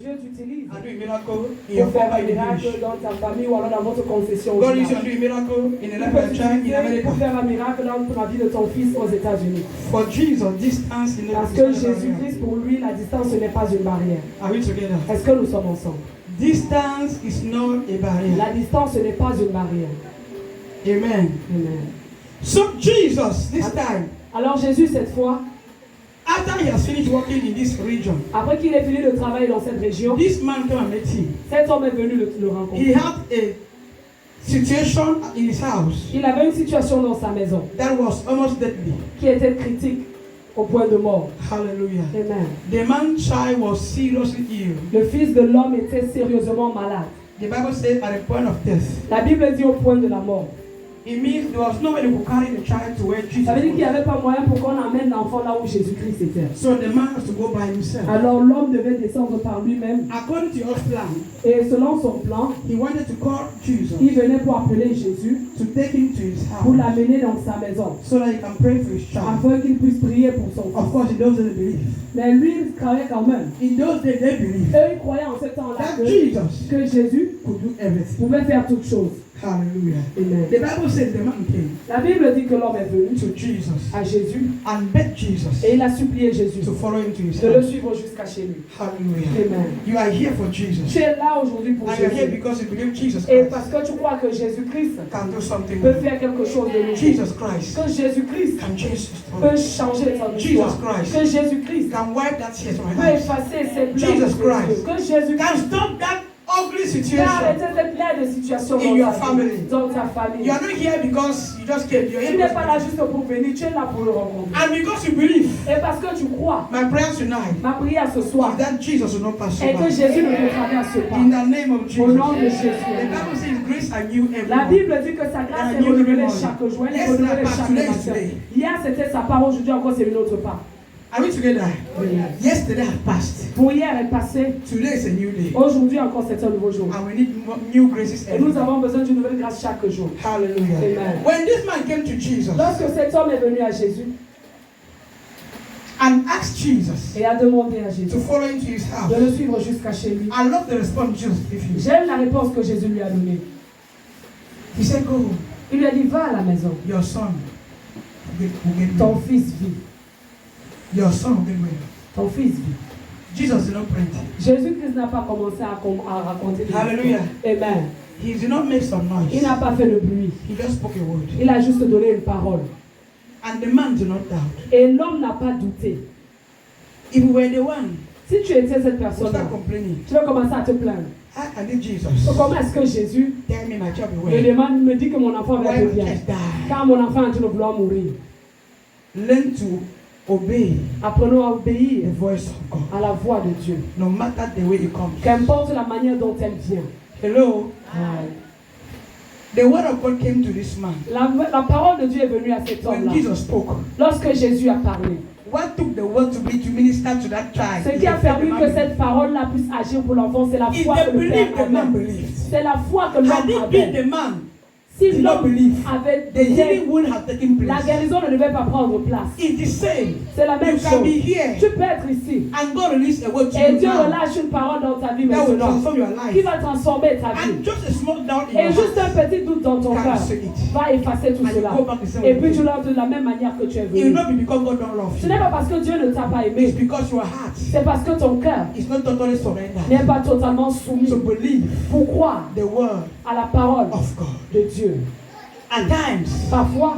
Dieu t'utilise and do a miracle in pour your faire un family. miracle dans ta famille ou alors dans votre confession. God is going to do a miracle in the Il life peut of a child in t'utiliser pour America. faire un miracle dans la vie de ton fils aux États-Unis. For Jesus, distance is Parce not que a barrier. Jésus-Christ, pour lui, la distance ce n'est pas une barrière. Are we together? Est-ce que nous sommes ensemble? Distance is not a barrier. La distance ce n'est pas une barrière. Amen. Amen. So Jesus, this time, Alors Jésus, cette fois, after he has finished working in this region, après qu'il ait fini de travailler dans cette région, this man came and met him. cet homme est venu le He rencontrer. had a situation in his house Il avait une situation dans sa maison that was almost deadly. qui était critique au point de mort. Hallelujah. Amen. The man's child was seriously ill. Le fils de l'homme était sérieusement malade. The Bible says at the point of death. La Bible dit au point de la mort. It means there was no way they could carry the child to where Jesus Ça veut dire qu'il n'y was. avait pas moyen pour qu'on amène l'enfant là où Jésus-Christ était. So the man has to go by himself. Alors l'homme devait descendre par lui-même. According to your plan, Et selon son plan, he wanted to call Jesus il venait pour appeler Jésus, to take him to his pour house l'amener dans sa maison, so that he can pray for his child. afin qu'il puisse prier pour son Of fils. course, he doesn't believe. Mais lui, il croyait quand même. In those days, they believed Eux, ils croyaient en ce temps-là that Jesus que Jésus could do everything. pouvait faire toutes choses. Hallelujah. Amen. The Bible says the man came La Bible dit que l'homme est venu to Jesus à Jésus and begged Jesus et il a supplié Jésus to follow him to his de le house. suivre jusqu'à chez lui. Hallelujah. Amen. You are here for Jesus. Tu es là aujourd'hui pour And you're here Jésus. because you believe Jesus Et Christ parce que tu crois que Jésus-Christ can do something. peut faire quelque chose de nouveau. Jesus Christ Que Jésus-Christ can change his peut story. changer ton Jesus histoire. Christ Que Jésus-Christ can wipe that tears from my peut eyes. effacer ses plans. Jesus de Christ Jésus. Que Jésus-Christ Can stop that ugly peut situation. arrêter cette pleine de situations In your dans ta family. vie, dans ta famille. You are not here because you just came. You're Tu here n'es pas là because juste pour venir, tu es là pour le rencontrer. and because you believe. Et parce que tu crois, My prayer tonight ma prière ce soir is that Jesus will not pass you est que by. Jésus ne te traverse In pas. the name of Au Jesus. nom de The Jésus. Bible says grace are new every La morning. Bible dit que sa grâce est renouvelée chaque jour. Elle est renouvelée chaque matin. Hier c'était sa part, aujourd'hui encore c'est une autre part. Are we together? Yesterday had passed. Pour hier est passé, Today is a new day. aujourd'hui encore c'est un nouveau jour. And we need new graces Et every nous day. avons besoin d'une nouvelle grâce chaque jour. Hallelujah. Amen. When this man came to Jesus Lorsque cet homme est venu à Jésus and asked Jesus et a demandé à Jésus to follow him to his de house, le suivre jusqu'à chez lui, I love the response Jesus gave him. j'aime la réponse que Jésus lui a donnée. He said, go, Il lui a dit, va à la maison, your son will get ton well. fils vit, Your son will get well. ton fils vit. Jesus did not print. Jésus-Christ n'a pas commencé à raconter des Hallelujah. histoires. Amen. He did not make some Il noise. n'a pas fait de bruit. He just spoke a word. Il a juste donné une parole. And the man did not doubt. Et l'homme n'a pas douté. If we were the one Si tu étais cette who personne-là, start complaining, tu vas commencer à te plaindre. how can this Jesus Comment est-ce que Jésus tell me my child will me well? demande, me dit que mon enfant va Why être would bien? I die? Car mon enfant est en train de vouloir mourir. Learn to obey Apprenons à the obéir voice of God, à la voix de Dieu. no matter the way it comes. Qu'importe la manière dont elle vient. Hello? The word of God came to this man. La parole de Dieu est venue à cet When homme-là. Jesus spoke, Lorsque Jésus a parlé. what took the word to be to minister to that child? Ce qui a permis que cette parole-là puisse agir pour l'enfant, c'est la If foi they que le believed, Père the man avait. believed. C'est la foi que Had l'homme it been avait. the man, Si did not l'homme believe, avait the été, healing wouldn't have taken la place. guérison ne devait pas prendre place. It's the same. C'est la même You can chose. be here Tu peux être ici. and God release a word to Et you Dieu now relâche une parole dans ta vie that will maintenant. transform your Qui life. va transformer ta vie. And just a small doubt in Et your juste heart, un petit doute dans ton can cœur say it. va effacer tout And you cela. go back the same Et way. puis tu l'as de la même manière que tu es It will venu. not be because God don't love Ce you. n'est pas parce que Dieu ne t'a pas It's aimé. because your heart C'est parce que ton cœur is not totally surrendered n'est pas totalement soumis to believe pour croire the word à la parole of God. de Dieu. At times, Parfois,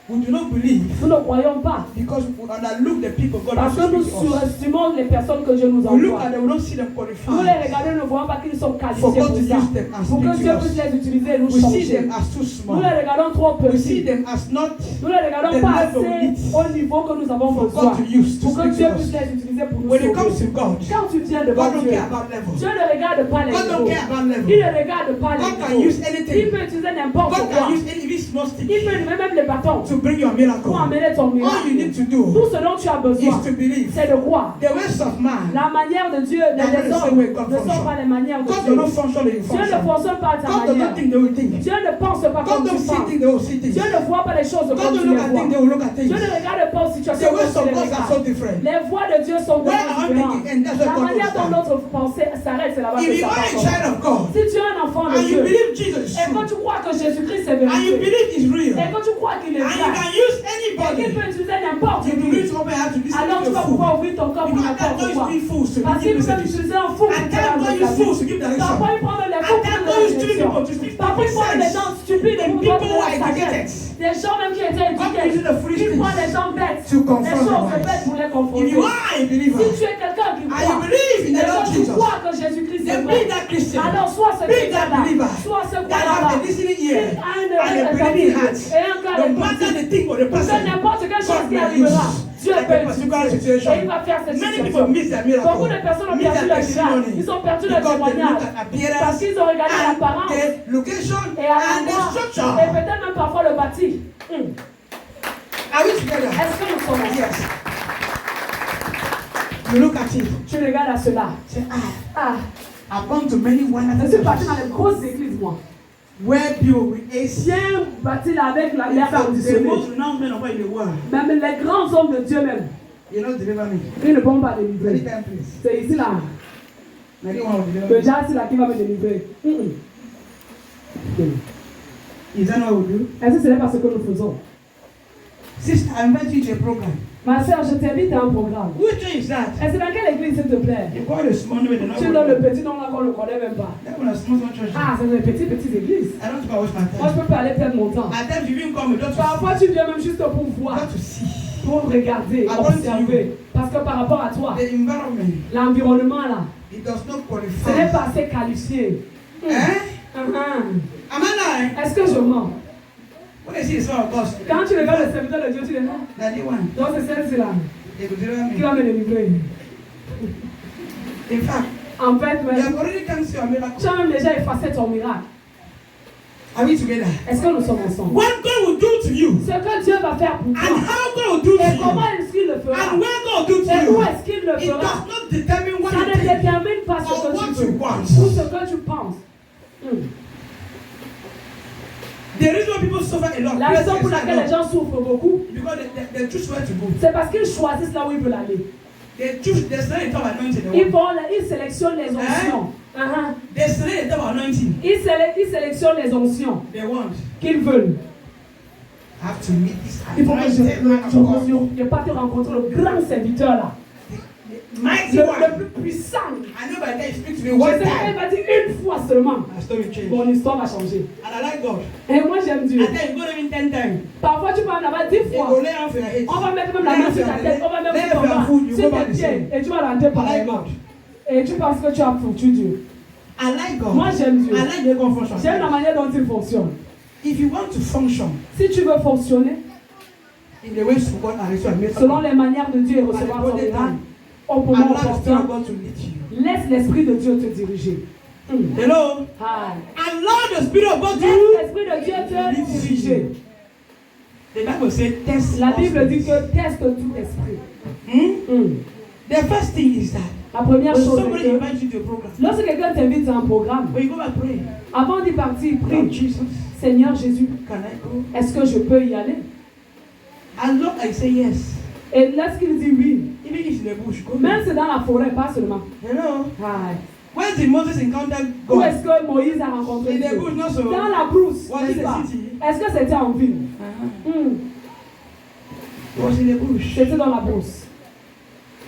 we do not believe nous ne croyons pas. because we underlook the people God Parce wants que to nous speak to us. surestimons les personnes que Dieu nous We look envoie. at them, we don't see them Nous les qualified. regardons, nous ne voyons pas qu'ils sont For qualifiés God pour to ça. use them and Pour que speak Dieu to puisse us. les utiliser et nous We see changer. them as too Nous small. les regardons trop We see petits. them as not Nous les regardons the pas level we assez need au niveau que nous avons for besoin. God to use to Pour que speak Dieu to puisse us. les utiliser pour nous When it comes sauver. to God, Quand tu viens devant God don't Dieu, care about level. Dieu ne regarde pas les God don't niveaux. care about level. Il ne regarde pas les God can niveaux. use Il anything. peut utiliser n'importe God quoi. can use any small stick Il peut même les bâtons to bring your pour miracle. amener ton All you need miracle. to do Tout ce dont tu as besoin, is to believe. c'est de croire. The ways of man, La manière de Dieu, That's des not the hommes, same way God ne sont functions. pas les manières de God Dieu. does not function in Dieu ne function. fonctionne pas à ta God does not manière. think they will think. Dieu ne pense pas God comme don't tu see penses. things they will see things. Dieu ne voit pas les choses God comme don't tu look les at vois. things they will look at things. Dieu ne regarde pas aux The situations ways comme of tu les God are so regardes. different. Les voies de Dieu sont sont Where vraiment I want différents. to begin, that's where La God manière dont will notre pensée s'arrête, c'est là-bas que If you ça are a va. child of God, Si tu es un enfant de and you Dieu, believe Jesus is et true, quand tu crois que Jésus-Christ est and you vérité, believe he's real, et quand tu crois qu'il est and you vrai, can use et qu'il anybody peut utiliser n'importe to qui, reach open heart to listen alors to tu the vas fool. pouvoir ouvrir ton corps pour Because at n'importe times quoi. God use fools to Parce give qu'il peut messages. utiliser un fou pour At te times God use fools to give direction. Parfois, il prend les fous At pour times donner God la use stupid direction. people to speak Parfois, il prend des gens stupides and pour people donner who are la sagesse. educated. Des gens même qui étaient God uses éduqués. the foolish Il prend things des gens bêtes. to Des confront choses the bêtes wise. pour les If confronter. you are a believer, Si tu es quelqu'un qui and croit, you believe in et the Lord que tu Jesus, crois que Jésus-Christ est then vrai, be that Christian, alors sois ce be that chrétien-là, believer, sois ce that croyant-là, have a listening ear qui a une and a oreille believing attentive heart. et un cœur No matter attentif. the thing or the Pour person, n'importe quelle chose God qui may arrivera, use Dieu like peut a particular utiliser. situation. Et il va faire cette Many people situation. miss their miracle. Beaucoup de personnes ont Miss perdu their leur miracle. testimony. Ils ont perdu leur Because they témoignage. look at appearance Parce qu'ils ont regardé and l'apparence the location et à and the l'endroit structure. et peut-être même parfois le bâti. Are we together? Est-ce que nous sommes ensemble? Yes. You look at it. Tu regardes à cela. Say, Ah, I've gone to many je wonderful suis parti dans churches les grosses églises, moi. where people with AC. Bien bâti là avec la In l'air fact, the conditionné. most renowned men of God in the world. Même les grands hommes de Dieu même, You know, deliver me. ils ne pourront pas Very délivrer. time, please. C'est ici là. Maybe one will Le deliver me. gars ici là qui va me délivrer. Is that what we do? Est-ce que ce n'est pas ce que nous faisons? Sister, I invite you to a program. Ma soeur, je t'invite à un programme. Which church is that? Et c'est dans quelle église, s'il te plaît? You call it a small way, they're not Tu donnes le petit nom là qu'on ne connaît même pas. That one a small church. Ah, c'est dans les petites églises. I don't go waste my Moi, je time. peux pas aller perdre mon temps. At times you even come just to Parfois, tu viens même juste pour voir, not to see pour regarder, observer. Parce que par rapport à toi, the environment. l'environnement là, It does not ce n'est qualify. pas assez qualifié. Eh? Hum. Am I lying? Est-ce que je mens? When I see the son of God, Quand tu regardes le serviteur de Dieu, tu dis non. Daddy one, Donc c'est celle-ci là they will deliver qui me. va me délivrer. In fact, En fait, you have already come to your tu miracle. as même déjà effacé ton miracle. Are we together? Est-ce que nous sommes ensemble? What God will do to you, Ce que Dieu va faire pour and toi, how God will do to et you, comment est-ce qu'il le fera, and where God will do to et où you, est-ce qu'il le it fera, does not determine what ça you ne think détermine pas ce or que what tu you veux want. ou ce que tu penses. The reason why people suffer a lot, La raison pour Christians laquelle are les not, gens souffrent beaucoup, because they choose where to go. c'est parce qu'ils choisissent là où ils veulent aller. They choose, they select the top anointing they Ils, want. ils sélectionnent les onctions. They select the top anointing Ils sélectionnent les onctions they want. qu'ils veulent. I have to meet this Il faut que anointed man of God. je parte rencontrer le grand serviteur là. The mighty Le one. plus puissant. I know by the time he speaks to me Je one sais qu'il time, va dire une fois seulement. my story changed. Mon histoire va changer. And I like God. Et moi j'aime Dieu. And then you go to him 10 times. Parfois tu peux en avoir 10 You go fois. lay off your head. On va mettre même la main sur ta tête. On va mettre Lay sur ton off your bras, food, you sur go back tes the pieds. same. Et tu vas rentrer I like pareillement. God. Et tu penses que tu as foutu Dieu. I like God. Moi j'aime Dieu. I like the God function. J'aime la manière dont il fonctionne. If you want to function Si tu veux fonctionner in the ways of God and His way, selon les manières de Dieu et recevoir ton miracle, au moment allow the Spirit opportun, of God to lead you. laisse l'Esprit de Dieu te diriger. Hello? Ah. Allow the Spirit of God Laisse to l'Esprit de Dieu te diriger. The Bible says test. La all Bible dit spirits. que teste tout esprit. The first thing is that La première when chose somebody est que invites you to a program, lorsque quelqu'un t'invite à un programme, when you go back pray, avant d'y partir, Lord prie, Jesus, Seigneur Jésus, can I go? est-ce que je peux y aller? As long as I say yes, Et lorsqu'il dit oui, even if it's in the bush, go. même si c'est dans la forêt, pas seulement. Hello? Ah. When did Moses encounter Où God? est-ce que Moïse a rencontré In the Dieu? bush, not so. Dans la brousse, Was it n'est-ce the pas? city? Est-ce que c'était en ville? It was in the bush. C'était dans la brousse.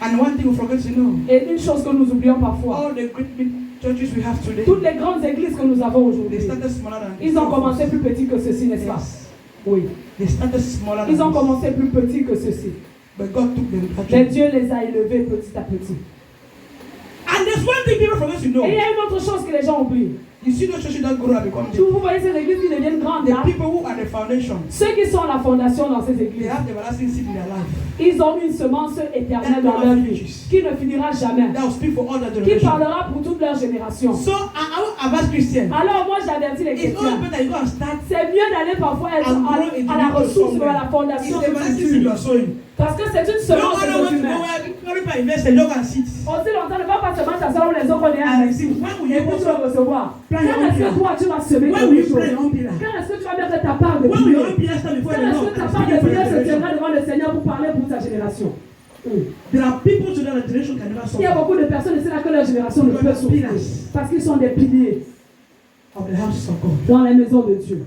And one thing we forget to know, Et une chose que nous oublions parfois, all the great big churches we have today, toutes les grandes églises que nous avons they aujourd'hui, started smaller than ils ont commencé plus petits que ceci, n'est-ce pas? Yes. Oui. They started smaller Ils than ont this. commencé plus petits que ceci. But God took them Mais gradually. Dieu les a élevés petit à petit. And there's one thing people forget to know. Et il y a une autre chose que les gens oublient. You see those churches that grow and become big. Vous voyez ces églises qui deviennent grandes The là. people who are the foundation, Ceux qui sont la fondation dans ces they églises, have the everlasting seed in their life. ils ont une semence éternelle dans leur vie qui ne finira jamais, That will speak for all the qui generations. parlera pour toute leur génération. So I was Christian. Alors moi j'avertis les It's always chrétiens. better you go and start C'est mieux d'aller parfois être and grow into à la the ressource ou à la It's fondation the du everlasting seed you futur. are sowing. Parce que c'est une No semence other que way tu to go mets. where people invest and you can sit. Aussi longtemps, ne va pas seulement t'asseoir où les autres connaissent And un receive. When will et you puis tu vas also recevoir. Quand plant your own est-ce que pillar? toi tu vas semer When will quelque you plant chose? your own pillar? Quand est-ce que tu vas mettre ta part de When will your own prière? pillar stand before Quand the est-ce Lord que ta and part speak de for your prière se generation? tiendra devant le Seigneur pour parler pour ta génération? There are people today that generation can never Il y a solve beaucoup de personnes ici là que leur génération ne peut souffrir parce qu'ils sont des piliers of the house of God. dans la maison de Dieu.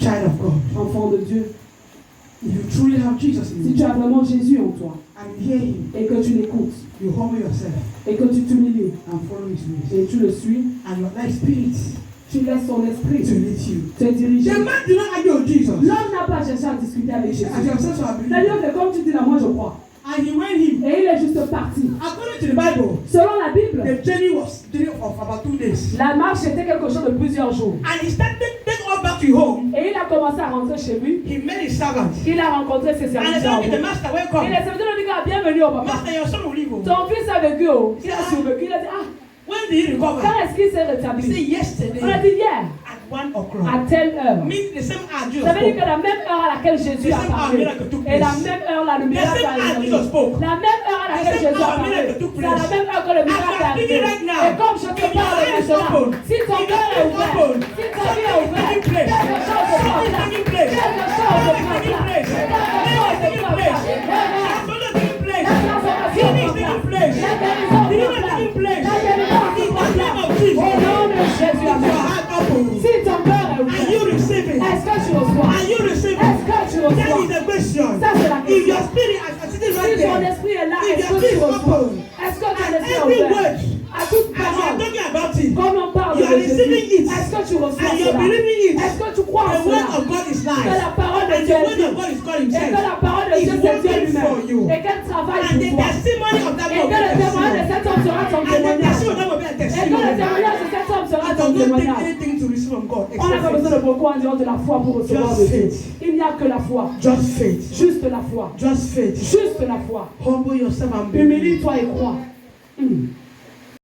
Child of God. Enfant de Dieu, If you truly have Jesus in si you tu as vraiment Jésus en toi and you hear him, et que tu l'écoutes you humble yourself et que tu t'humilies and follow his ways. et tu le suis, And your life spirit tu laisses ton esprit to lead you. te diriger. The man did not argue with Jesus. L'homme n'a pas cherché à discuter avec Jésus. As you said, so I believe. C'est-à-dire que comme tu dis là, moi je crois. And he went him. Et il est juste parti. According to the Bible, Selon la Bible, the journey was journey of about 2 days. la marche était quelque chose de plusieurs jours. And he started taking all back to home. Et il a commencé à rentrer chez lui. He met his servant. Il a rencontré ses And he said, serviteurs. okay, the master, Et welcome. les serviteurs lui ont dit ah, bienvenue au papa. Master, your son will leave. Ton fils a vécu. Oh. Il a survécu. Il a dit ah, When did he recover? quand est-ce qu'il s'est He rétabli? said yesterday On a dit hier, at 1 o'clock. à telle heure. Mean the same hour Jesus Ça veut dire spoke. que la même heure à laquelle Jésus a parlé et la même heure là, le miracle a arrivé. La même heure à laquelle Jésus a parlé, c'est à la même heure que le miracle est arrivé. Et comme je te parle maintenant, si ton cœur est ouvert, si ton cœur est ouvert, quelque chose se prend place. Quelque chose se prend place. Quelque chose se prend place. La transformation prend place. La guérison prend place. La guérison prend place. Au nom de Jésus, amen. Si ton cœur est Are you ouvert, receiving? est-ce que tu reçois? Are you receiving? Est-ce que tu That reçois? is the question. Ça, c'est la If question. your spirit is sitting right Si ton there, esprit est là, if est-ce your que tu spirit is reçois? open, Est-ce que ton and esprit est every ouvert? word, À toute as we are parole, talking about it, comme on parle you de are Jésus, receiving it, est-ce que tu reçois and you are cela? believing it. Est-ce que tu crois en The cela? word of God is Que life, la parole de and Dieu the est word of vie. God is God Et himself. que la parole de Is Dieu c'est Dieu working for lui-même. you. Et qu'elle travaille And the pour toi. testimony of that Et will que be le a témoignage de testimony. cet homme sera ton And the témoignage. testimony of that will be a Et que le testimony. témoignage de cet homme sera It ton does not take témoignage. anything to receive from God On n'a pas except besoin de faith. beaucoup en dehors de la foi pour recevoir de Just Dieu. faith. Il n'y a que la foi. Just faith. Juste la foi. Just faith. Juste la foi. Humble yourself and believe. Humilie-toi et crois.